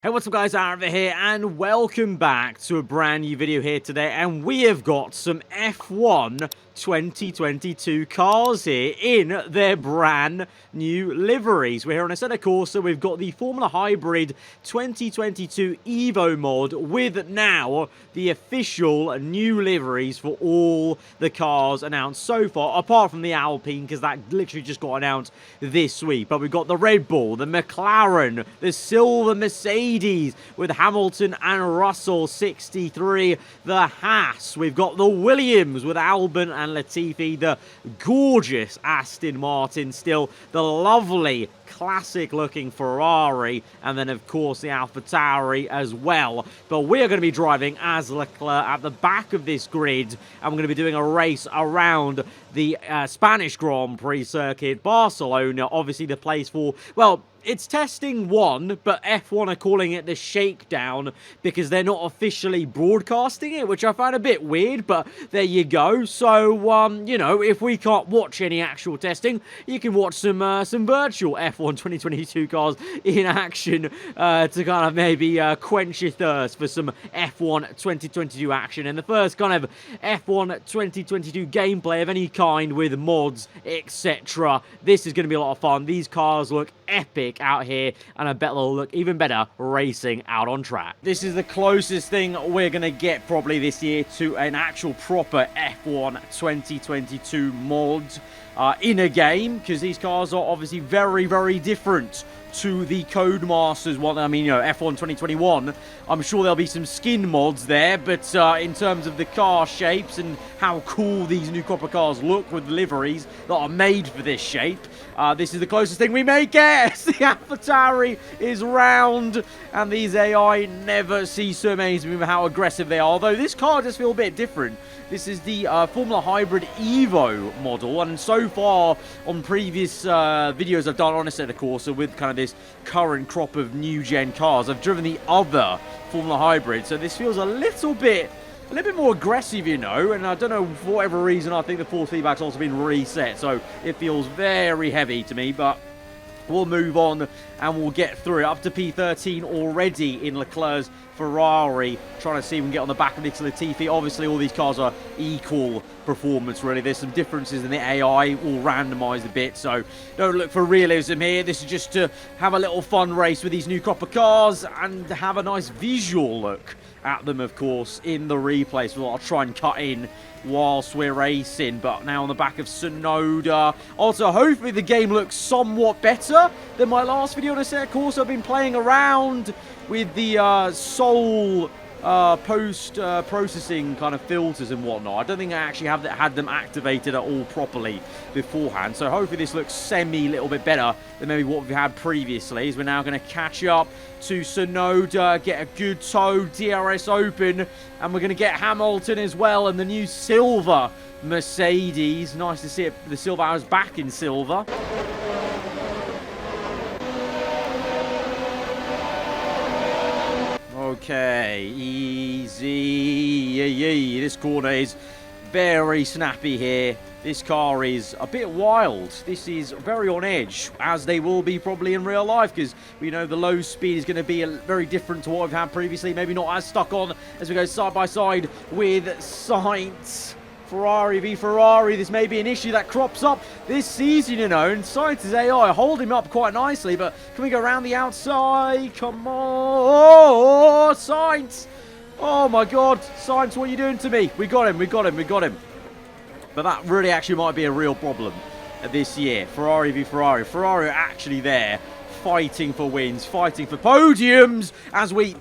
Hey, what's up guys, aarava here, and welcome back to a brand new video here today, and we have got some F1 2022 cars here in their brand new liveries. We're here on Assetto Corsa. We've got the Formula Hybrid 2022 Evo mod with now the official new liveries for all the cars announced so far, apart from the Alpine, because that literally just got announced this week. But we've got the Red Bull, the McLaren, the Silver Mercedes with Hamilton and Russell 63, the Haas, we've got the Williams with Albon and Latifi, the gorgeous Aston Martin still, the lovely classic looking Ferrari, and then of course the AlphaTauri as well. But we're going to be driving as Leclerc at the back of this grid, and we're going to be doing a race around the Spanish Grand Prix circuit, Barcelona, obviously the place for, well, it's testing one, but F1 are calling it the shakedown because they're not officially broadcasting it, which I find a bit weird, but there you go. So, you know, if we can't watch any actual testing, you can watch some virtual F1 2022 cars in action to kind of maybe quench your thirst for some F1 2022 action. And the first kind of F1 2022 gameplay of any kind with mods, etc. This is going to be a lot of fun. These cars look epic out here, and I bet they'll look even better racing out on track. This is the closest thing we're going to get probably this year to an actual proper F1 2022 mod in a game, because these cars are obviously very, very different to the Codemasters one. I mean, you know, F1 2021, I'm sure there'll be some skin mods there, but in terms of the car shapes and how cool these new copper cars look with liveries that are made for this shape, this is the closest thing we may get. The AlphaTauri is round, and these AI never cease to amaze me with how aggressive they are, although this car does feel a bit different. This is the Formula Hybrid Evo model, and so far on previous videos I've done on Assetto Corsa with kind of this current crop of new-gen cars, I've driven the other Formula Hybrid, so this feels a little bit more aggressive, you know, and I don't know, for whatever reason, I think the force feedback's also been reset, so it feels very heavy to me, but we'll move on and we'll get through it. Up to P13 already in Leclerc's Ferrari, trying to see if we can get on the back of Nick Latifi. Obviously, all these cars are equal performance, really. There's some differences in the AI, all randomised a bit, so don't look for realism here. This is just to have a little fun race with these new copper cars and have a nice visual look at them, of course, in the replay. So I'll try and cut in whilst we're racing, but now on the back of Sonoda. Also, hopefully the game looks somewhat better than my last video on Assetto Corsa. I've been playing around with the Soul post-processing kind of filters and whatnot. I don't think I actually had them activated at all properly beforehand, so hopefully this looks little bit better than maybe what we've had previously, as we're now going to catch up to Sonoda, get a good tow, DRS open, and we're going to get Hamilton as well, and the new silver Mercedes. Nice to see it, the silver hours back in silver. Okay, easy. This corner is very snappy here. This car is a bit wild. This is very on edge, as they will be probably in real life, because we know the low speed is going to be very different to what we've had previously. Maybe not as stuck on as we go side by side with Sainz. Ferrari v Ferrari, this may be an issue that crops up this season, you know, and Sainz's AI hold him up quite nicely, but can we go around the outside? Come on, Sainz! Oh my god, Sainz, what are you doing to me? We got him. But that really actually might be a real problem this year. Ferrari v Ferrari. Ferrari are actually there, fighting for wins, fighting for podiums, as we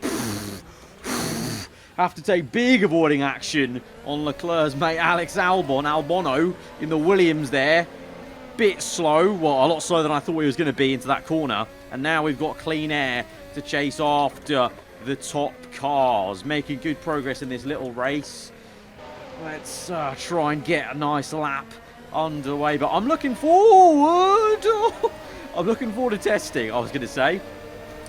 have to take big avoiding action on Leclerc's mate Alex Albono in the Williams there. Bit slow, well, a lot slower than I thought he was going to be into that corner. And now we've got clean air to chase after the top cars, making good progress in this little race. Let's try and get a nice lap underway, but I'm looking forward. I'm looking forward to testing, I was going to say.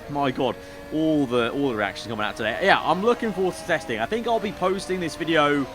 My god, all the reactions coming out today. Yeah, I'm looking forward to testing. I think I'll be posting this video,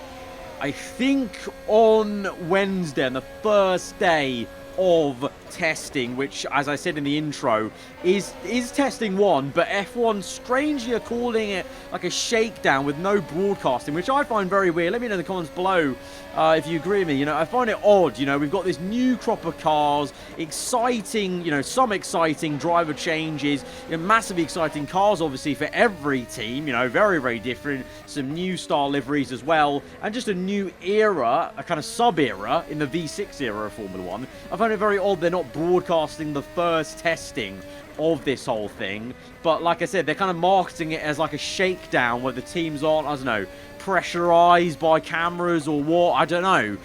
I think, on Wednesday, on the first day of testing, which, as I said in the intro, is testing 1, but F1 strangely are calling it like a shakedown with no broadcasting, which I find very weird. Let me know in the comments below if you agree with me. You know, I find it odd. You know, we've got this new crop of cars, exciting, you know, some exciting driver changes, you know, massively exciting cars, obviously, for every team, you know, very, very different, some new style liveries as well, and just a new era, a kind of sub-era in the V6 era of Formula 1. I find it very odd they're not broadcasting the first testing of this whole thing, but like I said, they're kind of marketing it as like a shakedown where the teams aren't, I don't know, pressurized by cameras or what. I don't know.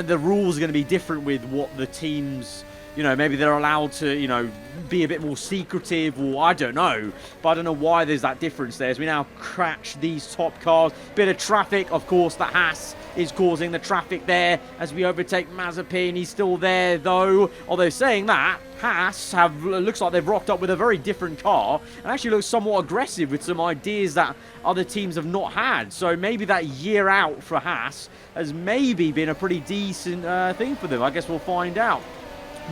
The rules are going to be different with what the teams, you know, maybe they're allowed to, you know, be a bit more secretive, or I don't know. But I don't know why there's that difference there. As we now crash these top cars. Bit of traffic, of course, the Haas is causing the traffic there as we overtake Mazepin. He's still there, though. Although saying that, Haas looks like they've rocked up with a very different car and actually looks somewhat aggressive with some ideas that other teams have not had. So maybe that year out for Haas has maybe been a pretty decent thing for them. I guess we'll find out.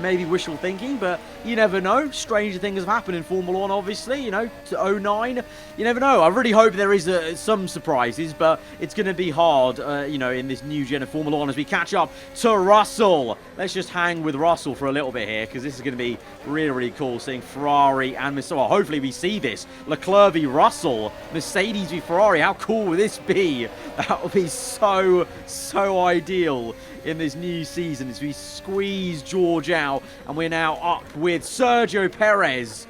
Maybe wishful thinking, but you never know. Stranger things have happened in Formula 1, obviously, you know, to 09. You never know. I really hope there is some surprises, but it's going to be hard, you know, in this new gen of Formula 1 as we catch up to Russell. Let's just hang with Russell for a little bit here, because this is going to be really, really cool, seeing Ferrari and Mercedes. Well, hopefully we see this. Leclerc v Russell, Mercedes v Ferrari. How cool would this be? That would be so, so ideal in this new season as we squeeze George out, and we're now up with Sergio Perez.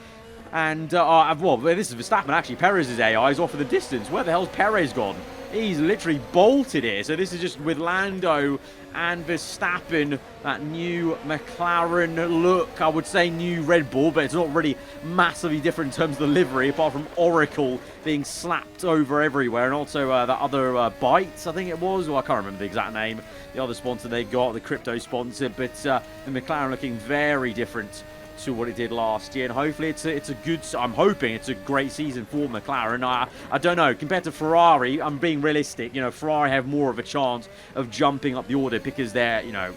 And, well, this is Verstappen, actually. Perez's AI is off in the distance. Where the hell's Perez gone? He's literally bolted here. So this is just with Lando and Verstappen, that new McLaren look. I would say new Red Bull, but it's not really massively different in terms of the livery, apart from Oracle being slapped over everywhere. And also that other Bytes, I think it was. Well, I can't remember the exact name. The other sponsor they got, the crypto sponsor. But the McLaren looking very different to what it did last year, and hopefully it's a good, I'm hoping it's a great season for McLaren. I don't know, compared to Ferrari, I'm being realistic, you know, Ferrari have more of a chance of jumping up the order because they're, you know,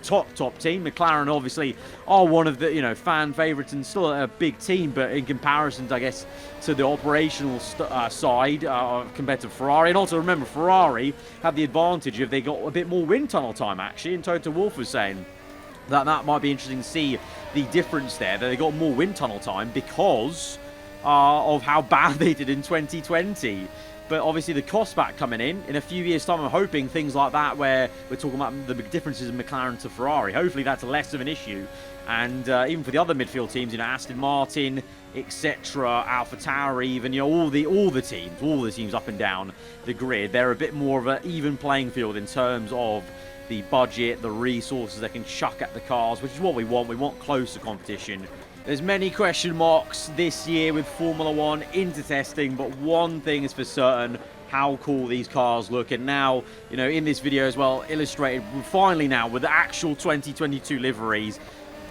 top team. McLaren obviously are one of the, you know, fan favourites and still a big team, but in comparison, I guess, to the operational side compared to Ferrari. And also remember, Ferrari have the advantage of they got a bit more wind tunnel time, actually, and Toto Wolff was saying that might be interesting to see the difference there, that they got more wind tunnel time because of how bad they did in 2020. But obviously the cost back coming in a few years' time, I'm hoping things like that, where we're talking about the big differences in McLaren to Ferrari. Hopefully that's less of an issue. And even for the other midfield teams, you know, Aston Martin, etc., AlphaTauri, even, you know, all the teams up and down the grid, they're a bit more of an even playing field in terms of the budget, the resources they can chuck at the cars, which is what we want. We want closer competition. There's many question marks this year with Formula 1 into testing, but one thing is for certain, how cool these cars look. And now, you know, in this video as well, illustrated finally now with the actual 2022 liveries.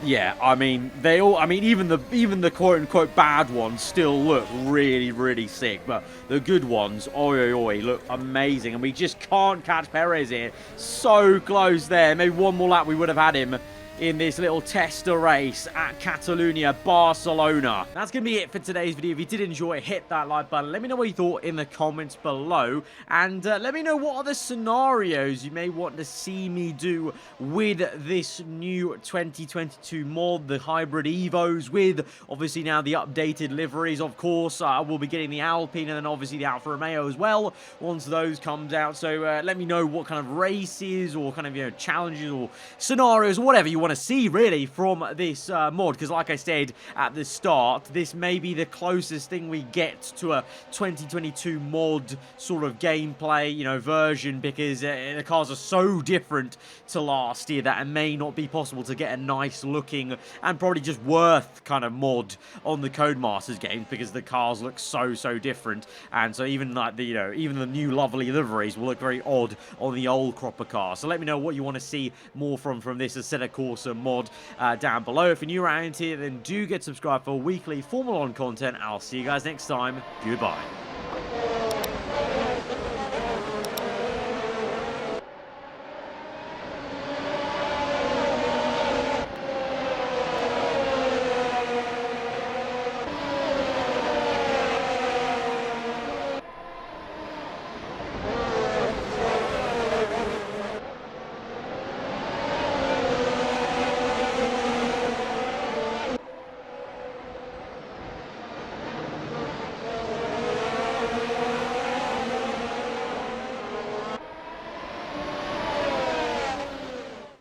Yeah, I mean, they all, I mean, even the quote-unquote bad ones still look really, really sick, but the good ones, oi, look amazing, and we just can't catch Perez here. So close there. Maybe one more lap we would have had him in this little tester race at Catalonia, Barcelona. That's going to be it for today's video. If you did enjoy it, hit that like button. Let me know what you thought in the comments below. And let me know what other scenarios you may want to see me do with this new 2022 mod, the Hybrid Evos, with obviously now the updated liveries. Of course, we'll be getting the Alpine and then obviously the Alfa Romeo as well once those comes out. So let me know what kind of races or kind of, you know, challenges or scenarios, whatever you want to see really from this mod, because like I said at the start, this may be the closest thing we get to a 2022 mod sort of gameplay, you know, version, because the cars are so different to last year that it may not be possible to get a nice looking and probably just worth kind of mod on the Codemasters games, because the cars look so different. And so even like the, you know, even the new lovely liveries will look very odd on the old crop of cars. So let me know what you want to see more from this Assetto Corsa mod down below. If you're new around here, then do get subscribed for weekly Formula 1 content. I'll see you guys next time. Goodbye.